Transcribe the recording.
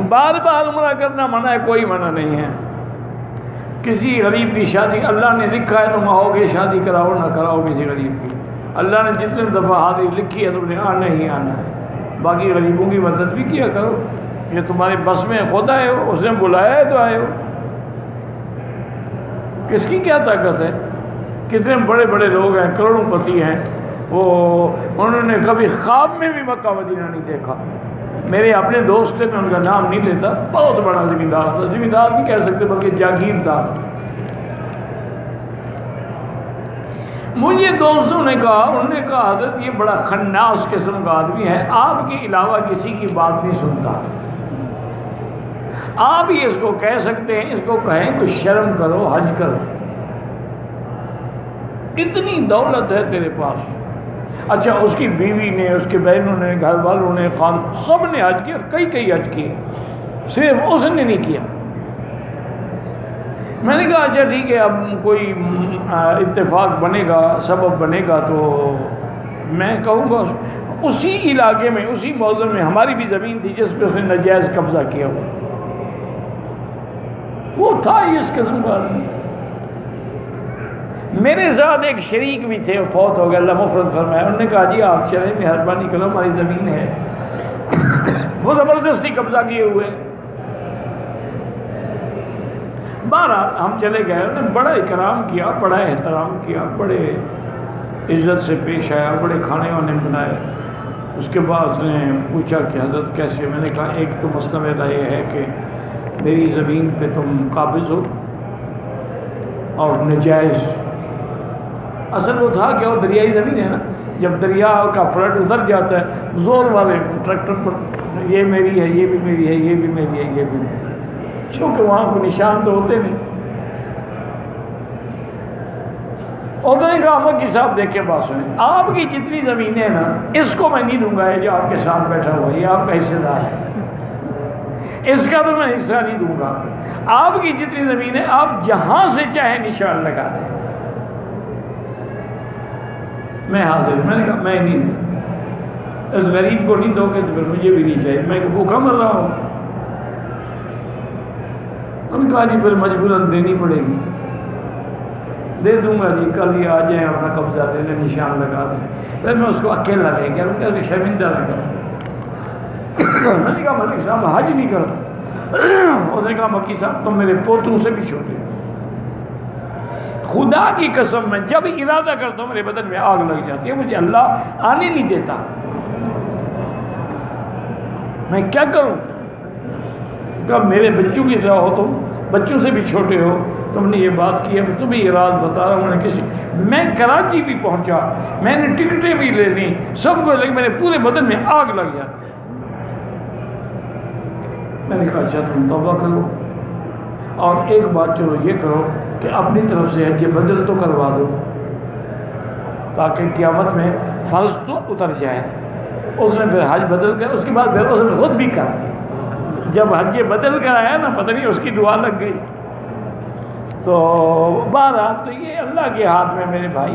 بار بار عمرہ کرنا منع ہے، کوئی منع نہیں ہے. کسی غریب کی شادی اللہ نے لکھا ہے تم آؤ گے، شادی کراؤ نہ کراؤ کسی غریب کی. اللہ نے جتنے دفعہ حاضری لکھی ہے تم نے آنا ہی آنا ہے. باقی غریبوں کی مدد بھی کیا کرو، یہ تمہارے بس میں خود آئے ہو، اس نے بلایا ہے تو آئے ہو. کس کی کیا طاقت ہے؟ کتنے بڑے بڑے لوگ ہیں، کروڑوں پتی ہیں، انہوں نے کبھی خواب میں بھی مکہ مدینہ نہیں دیکھا. میرے اپنے دوست تھے، میں ان کا نام نہیں لیتا، بہت بڑا زمیندار تھا، زمیندار نہیں کہہ سکتے بلکہ جاگیردار. مجھے دوستوں نے کہا، انہوں نے کہا حضرت یہ بڑا خناس قسم کا آدمی ہے، آپ کے علاوہ کسی کی بات نہیں سنتا. آپ ہی اس کو کہہ سکتے ہیں، اس کو کہیں کہ شرم کرو، حج کرو، اتنی دولت ہے تیرے پاس. اچھا اس کی بیوی نے، اس کے بہنوں نے، گھر والوں نے، خان سب نے حج کیا، کئی حج کیے، صرف اس نے نہیں کیا. میں نے کہا اچھا ٹھیک ہے، اب کوئی اتفاق بنے گا، سبب بنے گا تو میں کہوں گا. اسی علاقے میں، اسی موضوع میں ہماری بھی زمین تھی جس پہ اس نے ناجائز قبضہ کیا ہوا. وہ تھا اس قسم کا آدمی. میرے ساتھ ایک شریک بھی تھے، فوت ہو گیا، اللہ مغفرت فرمائے. انہوں نے کہا جی آپ چلیں، مہربانی کرو، ہماری زمین ہے. وہ زبردستی قبضہ کیے ہوئے. بہرحال ہم چلے گئے، انہوں نے بڑا اکرام کیا، بڑا احترام کیا، بڑے عزت سے پیش آیا، بڑے کھانے وانے بنائے. اس کے بعد اس نے پوچھا کہ حضرت کیسے؟ میں نے کہا ایک تو مسئلہ میرا یہ ہے کہ میری زمین پہ تم قابض ہو اور نجائز. اصل وہ تھا کہ وہ دریائی زمین ہے نا، جب دریا کا فلڈ ادھر جاتا ہے زور والے ٹریکٹر پر یہ میری ہے، یہ بھی میری ہے، یہ بھی میری ہے، یہ بھی میری ہے. چونکہ وہاں کوئی نشان تو ہوتے نہیں. اور میں نے کہا مکی صاحب دیکھ کے بات سنیں، آپ کی جتنی زمینیں ہیں نا اس کو میں نہیں دوں گا، یہ جو آپ کے ساتھ بیٹھا ہوا ہے یہ آپ کا حصہ دار ہے، اس کا تو میں حصہ نہیں دوں گا. آپ کی جتنی زمین ہے آپ جہاں سے چاہے نشان لگا دیں، میں حاضر. میں نے کہا میں نہیں دوں، اس غریب کو نہیں دو گے تو پھر مجھے بھی نہیں چاہیے، میں بھوکا مر رہا ہوں. انہوں نے کہا جی پھر مجبوراً دینی پڑے گی. دے دوں گا جی، کل ہی آ جائیں اپنا قبضہ دینے، نشان لگا دیں. پھر میں اس کو اکیلا لے گیا، ان کا شرمندہ لگا. میں نے کہا ملک صاحب حج نہیں کرتا. اس نے کہا مکی صاحب تم میرے پوتوں سے بھی چھوٹے. خدا کی قسم میں جب ارادہ کرتا ہوں میرے بدن میں آگ لگ جاتی ہے، مجھے اللہ آنے نہیں دیتا. میں کیا کروں؟ کہ میرے بچوں کی طرح ہو، تم بچوں سے بھی چھوٹے ہو، تم نے یہ بات کی ہے، میں تمہیں یہ راز بتا رہا ہوں. میں کراچی بھی پہنچا، میں نے ٹکٹیں بھی لے لی، سب کو لے، میرے پورے بدن میں آگ لگ جاتی. میں نے کہا اچھا تم توبہ کرو اور ایک بات چلو یہ کرو کہ اپنی طرف سے حج بدل تو کروا دو تاکہ قیامت میں فرض تو اتر جائے. اس نے پھر حج بدل کر، اس کے بعد پھر اس نے خود بھی کر. جب حج بدل کر آیا نا، پتہ نہیں اس کی دعا لگ گئی. تو بہرحال تو یہ اللہ کے ہاتھ میں میرے بھائی.